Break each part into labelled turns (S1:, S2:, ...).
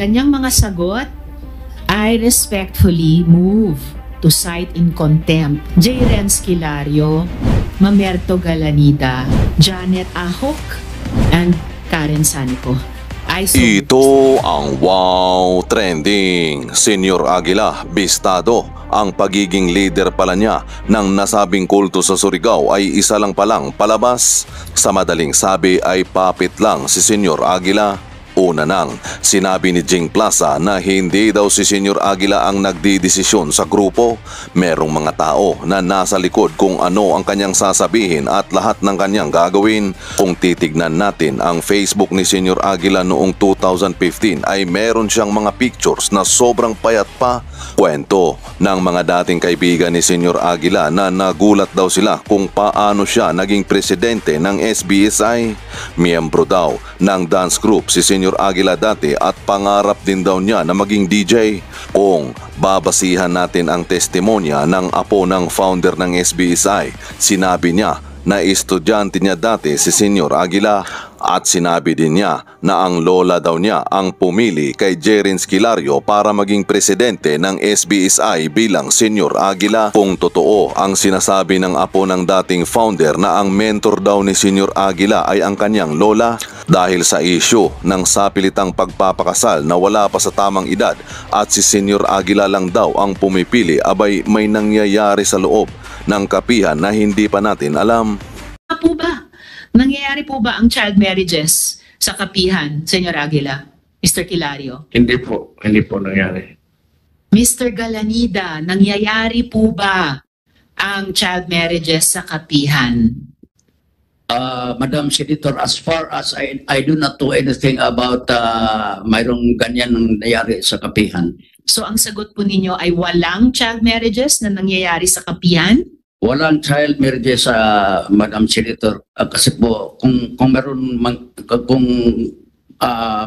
S1: ganyang mga sagot, I respectfully move to cite in contempt J. Renz Kilario, Mamerto Galanida, Janet Ahok, and Karen Sanico.
S2: Ito ang Wow Trending. Senyor Aguila, bistado ang pagiging leader pala niya ng nasabing kulto sa Surigao ay isa lang palang palabas. Sa madaling sabi ay puppet lang si Senyor Aguila. Una nang sinabi ni Jing Plaza na hindi daw si Senyor Aguila ang nagdidesisyon sa grupo. Merong mga tao na nasa likod kung ano ang kanyang sasabihin at lahat ng kanyang gagawin. Kung titignan natin ang Facebook ni Senyor Aguila noong 2015 ay meron siyang mga pictures na sobrang payat pa. Kwento ng mga dating kaibigan ni Senyor Aguila na nagulat daw sila kung paano siya naging presidente ng SBSI. Miyembro daw ng dance group si Senyor Aguila dati at pangarap din daw niya na maging DJ. Kung babasihan natin ang testimonya ng apo ng founder ng SBSI, sinabi niya na estudyante niya dati si Senyor Aguila at sinabi din niya na ang lola daw niya ang pumili kay J. Renz Kilario para maging presidente ng SBSI bilang Senyor Aguila. Kung totoo ang sinasabi ng apo ng dating founder na ang mentor daw ni Senyor Aguila ay ang kanyang lola, dahil sa issue ng sapilitang pagpapakasal na wala pa sa tamang edad at si Senyor Aguila lang daw ang pumipili, abay may nangyayari sa loob ng kapihan na hindi pa natin alam.
S1: Po ba? Nangyayari po ba ang child marriages sa kapihan, Senyor Aguila? Mr. Kilario?
S3: Hindi po nangyari.
S1: Mr. Galanida, nangyayari po ba ang child marriages sa kapihan?
S4: Madam Senator, as far as I do not know anything about mayroong ganyan nangyayari sa kapihan.
S1: So ang sagot po ninyo ay walang child marriages na nangyayari sa kapihan?
S4: Walang child marriages sa Madam Senator. Kasi po kung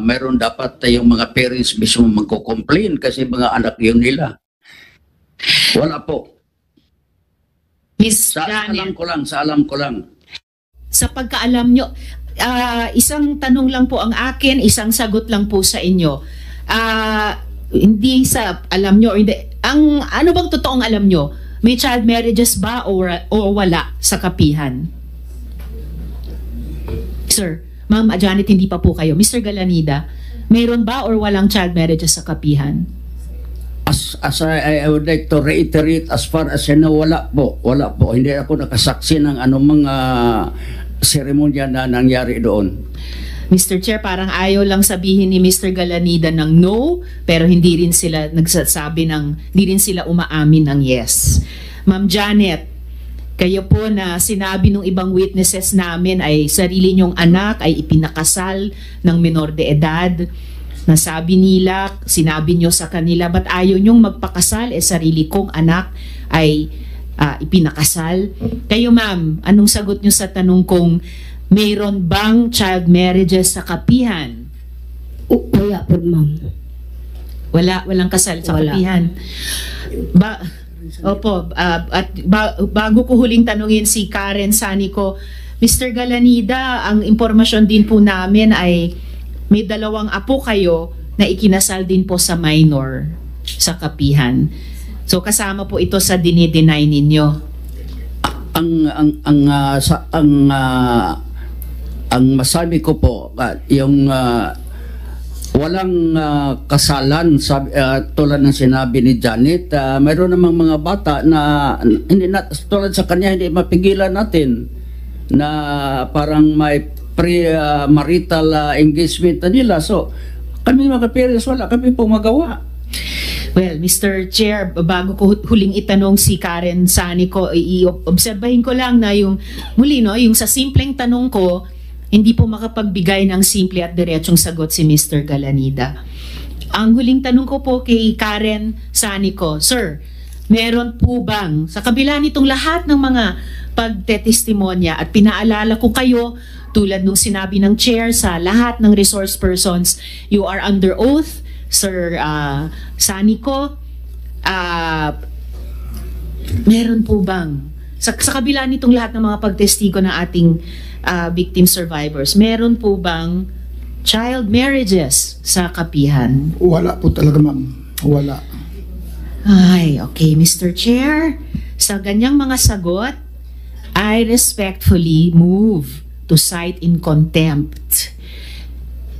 S4: meron dapat yung mga parents mismo magko-complain kasi mga anak yun nila. Wala po.
S1: Miss Janet,
S4: sa alam ko lang.
S1: Sa pagkaalam nyo, isang tanong lang po ang akin, isang sagot lang po sa inyo. Hindi sa alam nyo, hindi. Ano bang totoong alam nyo? May child marriages ba o wala sa kapihan? Sir, Ma'am Janet, hindi pa po kayo. Mr. Galanida, mayroon ba or walang child marriages sa kapihan?
S4: As I would like to reiterate, as far as I know, wala po. Hindi ako nakasaksi ng anumang seremonya na nangyari doon.
S1: Mr. Chair, parang ayaw lang sabihin ni Mr. Galanida ng no, pero hindi rin sila nagsasabi hindi rin sila umaamin ng yes. Ma'am Janet, kayo po na sinabi ng ibang witnesses namin ay sarili niyong anak ay ipinakasal ng menor de edad. Nasabi nila, sinabi niyo sa kanila, ba't ayaw niyong magpakasal? Sarili kong anak ay ipinakasal. Kayo ma'am, anong sagot niyo sa tanong kong mayroon bang child marriages sa kapihan?
S5: Wala po, ma'am.
S1: Walang kasal sa
S5: Wala.
S1: kapihan. Bago ko huling tanungin si Karen Sanico, Mr. Galanida, ang impormasyon din po namin ay may 2 apo kayo na ikinasal din po sa minor sa kapihan. So kasama po ito sa dinideny ninyo.
S4: Ang masabi ko po, yung walang kasalan, tulad ng sinabi ni Janet, mayroon namang mga bata na hindi tulad sa kanya hindi mapigilan natin na parang may pre-marital engagement na nila. So kami mga parents, wala kami pong magawa.
S1: Well, Mr. Chair, bago ko huling itanong si Karen Sanico, i-obserbahin ko lang na yung yung sa simpleng tanong ko, hindi po makapagbigay ng simple at diretsong sagot si Mr. Galanida. Ang huling tanong ko po kay Karen Sanico, Sir, meron po bang, sa kabila nitong lahat ng mga pagtetestimonya at pinaalala ko kayo, tulad nung sinabi ng chair sa lahat ng resource persons, you are under oath, Sir Sanico, meron po bang, sa kabila nitong lahat ng mga pagtestigo ng ating victim survivors, meron po bang child marriages sa kapihan?
S6: Wala po talaga, ma'am. Wala.
S1: Ay, okay, Mr. Chair. Sa ganyang mga sagot, I respectfully move to cite in contempt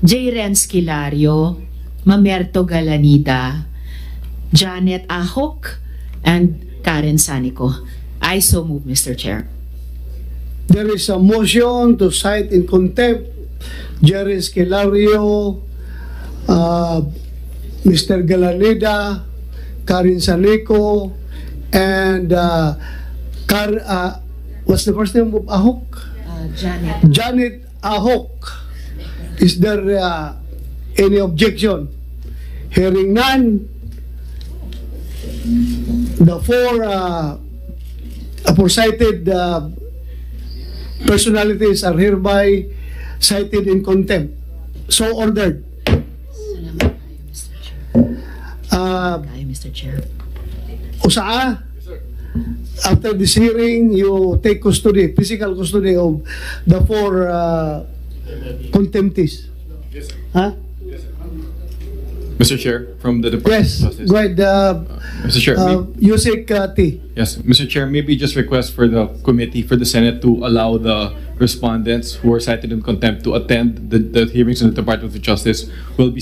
S1: J. Renz Kilario, Mamerto Galanida, Janet Ahok, and Karen Sanico. I so move, Mr. Chair.
S6: There is a motion to cite in contempt Jerry Esquilario, Mr. Galanida, Karen Sanico, and what's the first name of Ahok?
S1: Janet.
S6: Janet Ahok. Is there any objection? Hearing none, the four aforecited personalities are hereby cited in contempt. So ordered.
S1: Salamat kayo, Mr. Chair. Mr. Chair.
S6: Usaa, after this hearing, you take custody, physical custody of the four contemptees. Huh?
S7: Mr. Chair, from the Department
S6: Yes,
S7: of Justice.
S6: go ahead.
S7: Mr. Chair,
S6: Yusek T.
S7: yes, Mr. Chair, maybe just request for the committee, for the Senate to allow the respondents who are cited in contempt to attend the hearings in the Department of Justice will be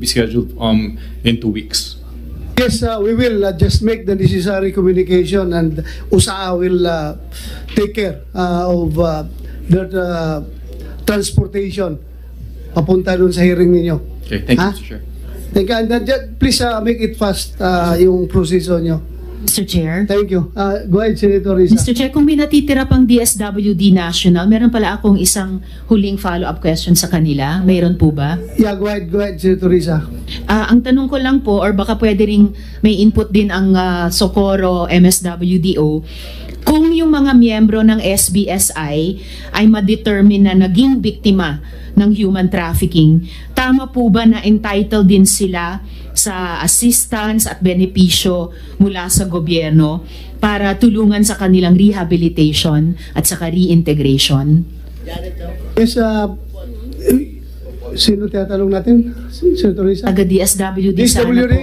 S7: scheduled in 2 weeks.
S6: Yes, we will just make the necessary communication, and USAA will take care of their transportation papunta dun sa hearing ninyo.
S7: Okay, thank you,
S6: Ha?
S7: Mr. Chair.
S6: Thank you. And please make it fast yung proseso nyo.
S1: Mr. Chair.
S6: Thank you. Go ahead, Senator Risa.
S1: Mr. Chair, kung may natitira pang DSWD National, meron pala akong isang huling follow-up question sa kanila. Mayroon po ba?
S6: Yeah, go ahead, Senator Risa.
S1: Ang tanong ko lang po, or baka pwede ring may input din ang Socorro MSWDO, kung yung mga miyembro ng SBSI ay ma-determine na naging biktima ng human trafficking, tama po ba na entitled din sila sa assistance at benepisyo mula sa gobyerno para tulungan sa kanilang rehabilitation at saka reintegration?
S6: Yes, sino tinatanong natin? Senator Risa?
S1: Taga DSWD sana po.
S6: DSWD?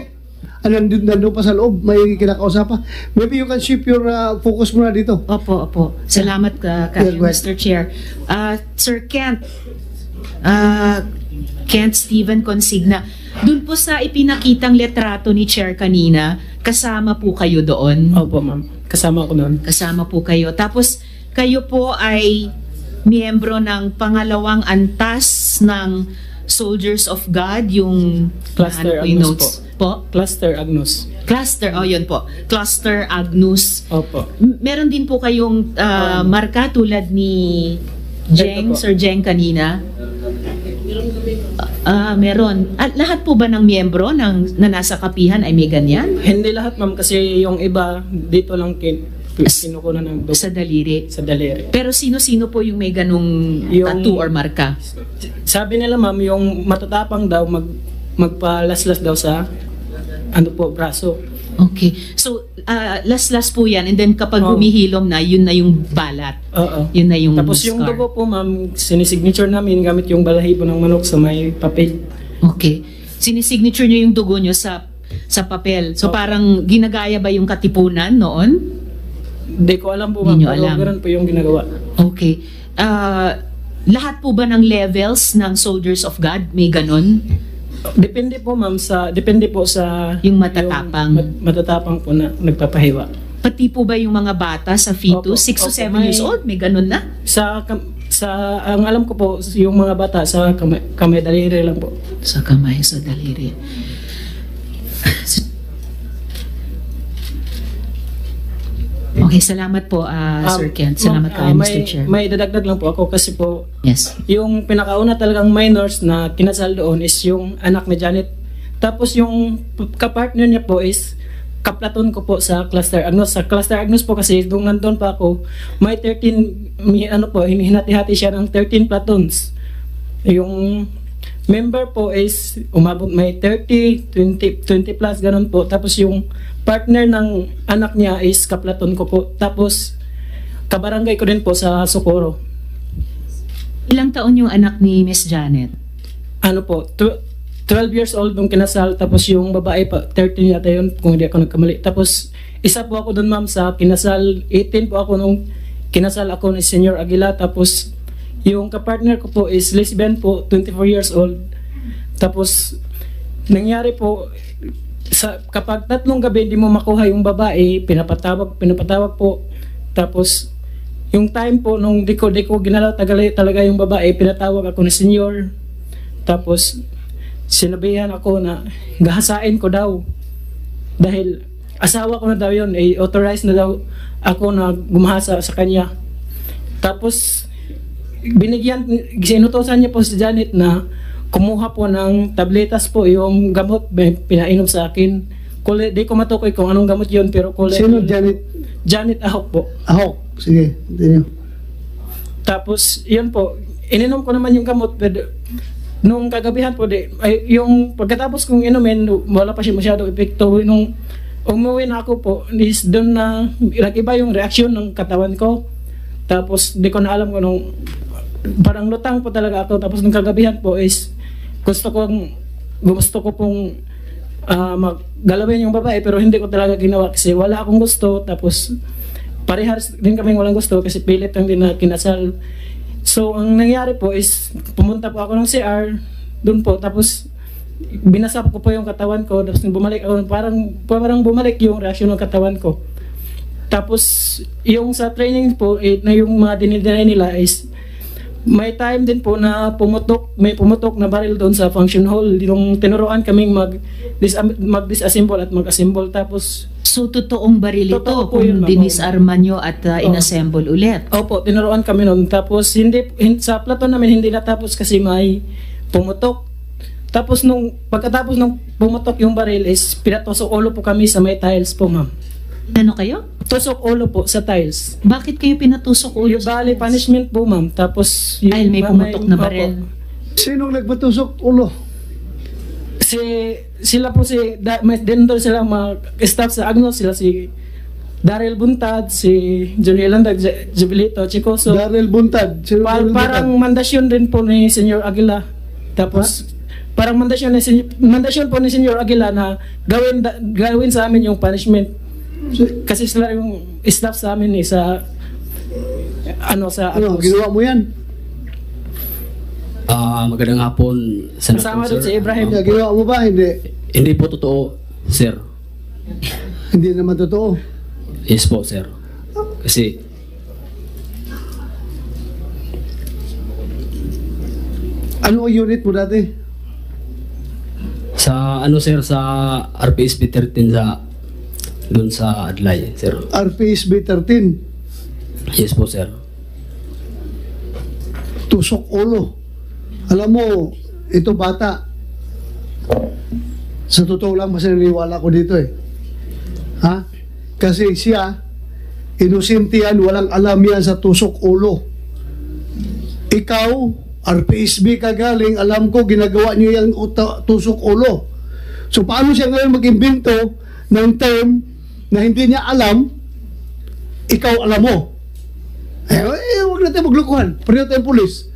S6: Nandun pa sa loob, may kinakausapan. Maybe you can shift your focus muna dito.
S1: Opo. Salamat kayo,
S6: Yeah, go ahead.
S1: Mr. Chair. Sir Kent, Kent Steven Consigna, dun po sa ipinakitang letrato ni Chair kanina, kasama po kayo doon?
S8: Opo, ma'am. Kasama ko doon.
S1: Kasama po kayo. Tapos, kayo po ay miyembro ng pangalawang antas ng Soldiers of God, yung
S8: Cluster
S1: ano po yung
S8: Agnus
S1: notes po?
S8: Cluster Agnus.
S1: Cluster, yun po. Cluster Agnus.
S8: Opo.
S1: Meron din po kayong marka tulad ni Jeng,
S8: Ito po.
S1: Sir Jeng kanina? Meron. Lahat po ba ng miyembro na nasa kapihan ay may ganyan?
S8: Hindi lahat, ma'am, kasi yung iba dito lang kinukunan ng dugo
S1: Sa daliri.
S8: sa daliri.
S1: Pero sino-sino po yung may ganung
S8: Yung-
S1: tattoo or marka?
S8: Sabi nila, ma'am, yung matatapang daw magpalaslas daw sa braso.
S1: Okay. So, las-las po yan. And then kapag
S8: Oh.
S1: humihilom na, yun na yung balat.
S8: Oo.
S1: Yun na yung
S8: Tapos yung
S1: scar.
S8: dugo po, ma'am, sinisignature namin gamit yung balahibo ng manok sa may papel.
S1: Okay. Sinisignature nyo yung dugo nyo sa papel. So, parang ginagaya ba yung katipunan noon?
S8: Hindi ko alam po, ma'am.
S1: Hindi nyo
S8: Pero
S1: alam.
S8: ganun po yung ginagawa.
S1: Okay. Lahat po ba ng levels ng Soldiers of God may ganon?
S8: Depende po, ma'am, depende po sa
S1: Yung matatapang.
S8: matatapang po na nagpapahiwa.
S1: Pati po ba yung mga bata sa fetus,
S8: Opo.
S1: 6 to
S8: Opo,
S1: 7
S8: may-
S1: years old, may ganon na?
S8: Ang alam ko po, yung mga bata sa kamay daliri lang po.
S1: Sa kamay, sa daliri. Okay, salamat po, Sir Kent. Salamat kayo, Mr. Chair.
S8: May dadagdag lang po ako kasi po,
S1: Yes.
S8: yung pinakauna talagang minors na kinasal doon is yung anak ni Janet. Tapos yung kapartner niya po is kaplaton ko po sa Cluster Agnus. Sa Cluster Agnus po kasi nung nandun pa ako, may 13, hinati-hati siya ng 13 platoons. Yung member po is umabot may 30, 20 plus ganun po. Tapos yung partner ng anak niya is kaplaton ko po. Tapos kabarangay ko din po sa Socorro.
S1: Ilang taon yung anak ni Miss Janet?
S8: ano po, 12 years old nung kinasal, tapos yung babae pa, 13 yata yun, kung hindi ako nagkamali. Tapos, isa po ako doon ma'am sa kinasal, 18 po ako nung kinasal ako ni Senyor Aguila, tapos yung kapartner ko po is lesbian po, 24 years old. Tapos, nangyari po, kapag 3 gabi hindi mo makuha yung babae, pinapatawag po. Tapos, yung time po, nung di ko ginalaw talaga yung babae, pinatawag ako ni Senyor. Tapos, sinabihan ako na gahasain ko daw. Dahil, asawa ko na daw yun, authorized na daw ako na gumahasa sa kanya. Tapos, sinutosan niya po si Janet na kumuha po ng tabletas po, yung gamot pinainom sa akin. Di ko matukoy kung anong gamot yun, pero
S6: Sino Janet?
S8: Janet Ahok po.
S6: Ahok. Sige, continue.
S8: Tapos, yun po, ininom ko naman yung gamot, pero nung kagabihan po, yung pagkatapos kong inumin, wala pa siya masyado epekto. Nung umuwi na ako po, is doon na nag-iba yung reaksyon ng katawan ko. Tapos, di ko na alam kung nung parang lutang po talaga ako. Tapos, nung kagabihan po is gusto ko pong maggalawin yung babae, pero hindi ko talaga ginawa kasi wala akong gusto. Tapos, parehas din kaming walang gusto kasi pilit lang din na kinasal. So, ang nangyari po is, pumunta po ako ng CR, doon po, tapos, binasap ko po yung katawan ko, tapos bumalik ako, parang bumalik yung reaksyon ng katawan ko. Tapos, yung sa training po, na yung mga dinidinay nila is, may time din po na may pumutok na baril doon sa function hall. Yung tinuruan kaming mag-disassemble at mag-assemble. Tapos,
S1: So, totoong baril ito
S8: Totoo po
S1: kung
S8: yun, ma'am.
S1: dinisarma nyo at inassemble ulit.
S8: opo, tinuruan kami noon. Tapos, sa platon namin hindi natapos kasi may pumutok. Tapos, pagkatapos nung pumutok yung baril is, pinatusok ulo po kami sa may tiles po, ma'am.
S1: Ano kayo?
S8: Tusok ulo po sa tiles.
S1: Bakit kayo pinatusok ulo?
S8: Yung bali punishment po, ma'am. Tapos,
S1: Dahil may pumutok na baril.
S6: Sinong nagbatusok ulo?
S8: Sila po may doon sila mga staff sa Agnos, sila si Daryl Buntad, si Johnny Landag, Jubilito, Chicoso.
S6: Daryl Buntad. Sino Daryl
S8: Parang
S6: Buntad?
S8: mandasyon din po ni Senyor Aguila. Tapos, parang mandasyon po ni Senyor Aguila na gawin sa amin yung punishment. Kasi sila yung staff sa amin sa sa
S6: Ano,
S8: Agnos.
S6: ginawa mo yan?
S9: Magandang hapon,
S8: Kasama
S9: Senator,
S8: doon si Ibrahim.
S6: Yeah, ginawa mo ba? Hindi.
S9: Hindi po totoo, sir.
S6: Hindi naman totoo.
S9: Yes po, sir. Kasi,
S6: Ano ang unit mo dati?
S9: sa sir, sa RPSB 13 doon sa Adlay, sir.
S6: RPSB 13.
S9: Yes po, sir.
S6: Tusok ulo. Alam mo, ito bata. Sa totoo lang, mas naniniwala ko dito eh. Ha? Kasi siya, inosente yan, walang alam yan sa tusok ulo. Ikaw, RPSB ka galing, alam ko, ginagawa niyo yung tusok ulo. So, paano siya ngayon mag-imbento ng term na hindi niya alam, ikaw alam mo? Huwag natin maglukuhan. Pareho tayong pulis.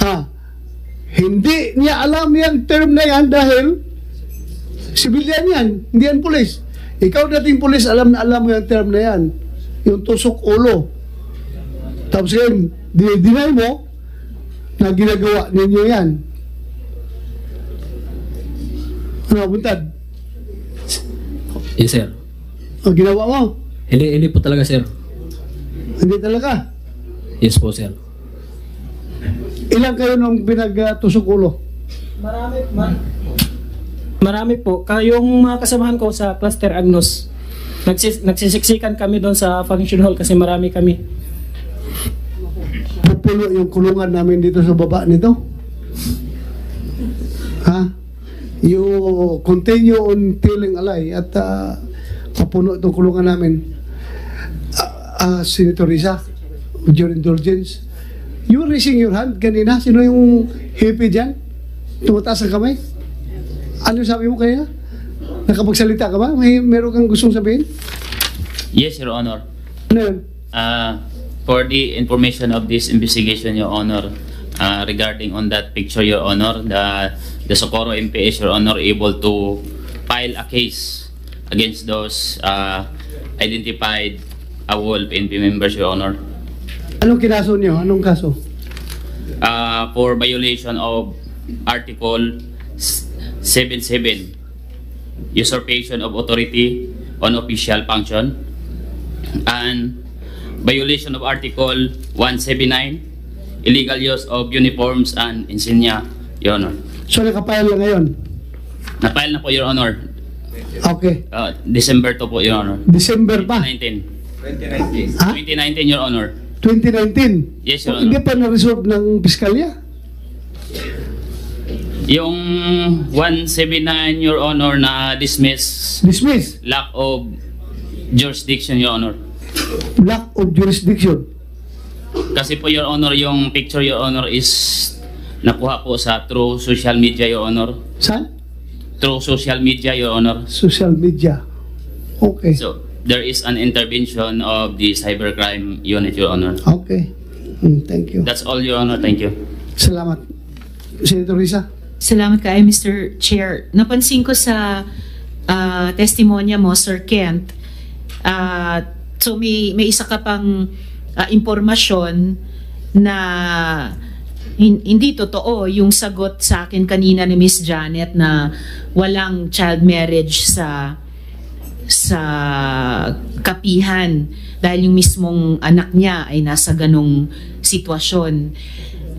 S6: Ha? Hindi niya alam yung term na yan dahil civilian yan, hindi yan pulis. Ikaw dating pulis, alam na alam mo yung term na yan. Yung tusok ulo. Tapos ngayon, dinay mo na ginagawa ninyo yan. Ano, Buntad?
S9: Yes, sir.
S6: Ang ginawa mo?
S9: Hindi po talaga, sir.
S6: Hindi talaga.
S9: Yes po, sir.
S6: Ilan kayo nung pinagtusok ulo?
S8: Marami po. Yung mga kasamahan ko sa Cluster Agnos, nagsisiksikan kami doon sa function hall kasi marami kami.
S6: Pupulo yung kulungan namin dito sa baba nito. Ha? You continue on telling a lie at papuno itong kulungan namin. Senator Risa, with your indulgence, you were raising your hand kanina. Sino yung hippie dyan? Tumataas ang kamay? Ano sabi mo kaya? Nakapagsalita ka ba? Meron kang gustong sabihin?
S10: Yes, Your Honor.
S6: Ano yun?
S10: For the information of this investigation, Your Honor, regarding on that picture, Your Honor, the Socorro MPS, Your Honor, able to file a case against those identified AWOL PNP members, Your Honor.
S6: Anong kinaso niyo? Anong kaso?
S10: For violation of Article 77, usurpation of authority on official function, and violation of Article 179, illegal use of uniforms and insignia, Your Honor.
S6: So nakapile lang ngayon?
S10: Na-file na po, Your Honor.
S6: Okay.
S10: December 2 po, Your Honor.
S6: December pa?
S10: 2019.
S6: Ha?
S10: 2019, Your Honor.
S6: 2019?
S10: Yes, Your
S6: Hindi
S10: Honor.
S6: pa na-resolve ng piskalya?
S10: Yung 179, Your Honor, na dismiss
S6: Dismiss?
S10: lack of jurisdiction, Your Honor.
S6: Lack of jurisdiction?
S10: Kasi po, Your Honor, yung picture, Your Honor, is nakuha po sa through social media, Your Honor.
S6: Saan?
S10: Through social media, Your Honor.
S6: Social media. Okay.
S10: So, there is an intervention of the cybercrime unit, Your Honor.
S6: Okay. Thank you.
S10: That's all, Your Honor. Thank you.
S6: Salamat. Senator Risa?
S1: Salamat kayo, Mr. Chair. Napansin ko sa testimonya mo, Sir Kent, so may isa ka pang impormasyon na hindi totoo yung sagot sa akin kanina ni Miss Janet na walang child marriage sa kapihan dahil yung mismong anak niya ay nasa ganong sitwasyon.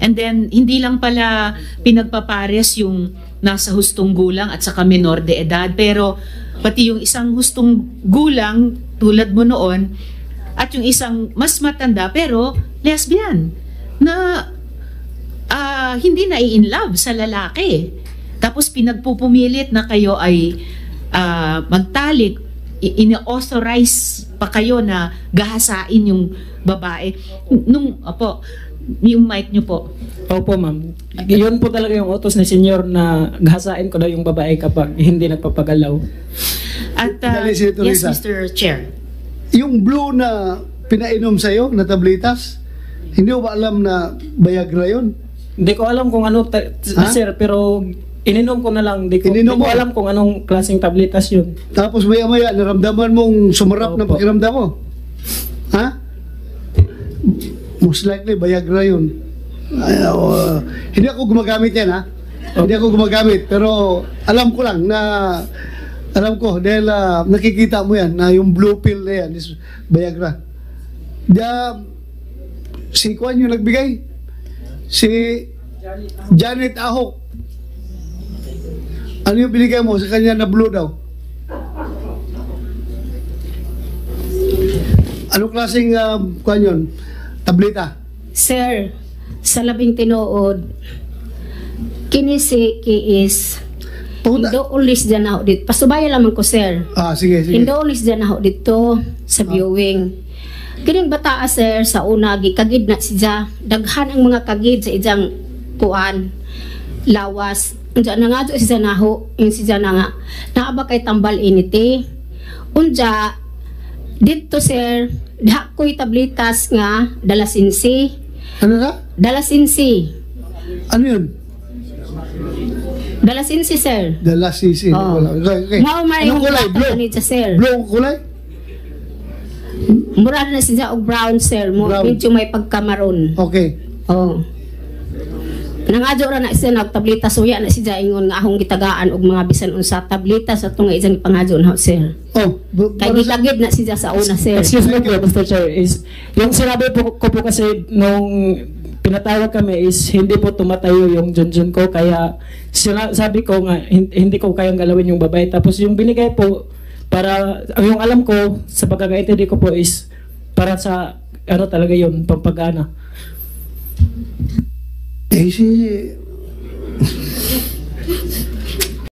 S1: And then, hindi lang pala pinagpapares yung nasa hustong gulang at saka menor de edad, pero pati yung isang hustong gulang tulad mo noon at yung isang mas matanda pero lesbian na hindi na in love sa lalaki. Tapos pinagpupumilit na kayo ay magtalik, ina-authorize pa kayo na gahasain yung babae. Yung mic nyo po.
S8: Opo, ma'am. Yun po talaga yung utos ni Senyor na gahasain ko daw yung babae kapag hindi nagpapagalaw.
S1: At
S6: Senator
S1: yes,
S6: Risa.
S1: Mr. Chair.
S6: Yung blue na pinainom sa'yo, na tablitas, hindi mo ba alam na Viagra yun?
S8: Hindi ko alam kung ano, sir, pero ininom ko na lang. Hindi
S6: Ininom
S8: ko
S6: mo?
S8: alam kung anong klaseng tabletas yun.
S6: Tapos maya-maya, naramdaman mong sumarap ng
S8: Opo.
S6: pakiramdam mo? Ha? Most likely, Viagra yun. Hindi ako gumagamit yan, ha? Hindi ako gumagamit, pero alam ko lang na alam ko dahil nakikita mo yan na yung blue pill na yan is Viagra. Si Kwan yung nagbigay, si Janet Ahok. Ano yung binigay mo sa kanya na blue daw? Anong klaseng Kwan yun? Tableta?
S5: Sir, sa labing tinuod, kinisi is Indo ulis dyan ako dito. Pasubaya lamang ko, sir.
S6: Sige.
S5: Indo ulis dyan ako dito sa viewing. Kining bata, sir, sa una, gikagid na siya. Daghan ang mga kagid sa ijang kuan, lawas. Unja na nga doon siya naho, yung siya na nga. Naaba kay tambal initi. Unja, dito, sir, diha ko'y tablitas nga, dalasinsi.
S6: Ano na?
S5: Dalasinsi.
S6: Ano yun?
S5: Dalasinsi, sir.
S6: Dalasisi.
S5: Oh.
S6: Okay.
S5: Maumay
S6: Anong
S5: yung
S6: kulay? Blue?
S5: Blue? Sir.
S6: Blue ang kulay?
S5: Mura na siya og brown, sir.
S6: Brown.
S5: Medyo may pagkamaroon.
S6: Okay.
S5: Oh. Nangadyo ra na siya nag tableta suya na siya ingon nga akong gitagaan og mga bisan unsa tableta sa tunga isang pangadyo na, sir.
S6: Oh,
S5: Kay gitagid na siya sa una, sir.
S8: Excuse me po, Mr. Chair, is yung sinabi ko po kasi nung pinatawag kami is hindi po tumatayo yung junjun ko, kaya sabi ko nga hindi ko kayang galawin yung babae. Tapos yung binigay po para yung alam ko sa pagkakaintindi ko po is para sa ano talaga yun, pampagana.
S6: Si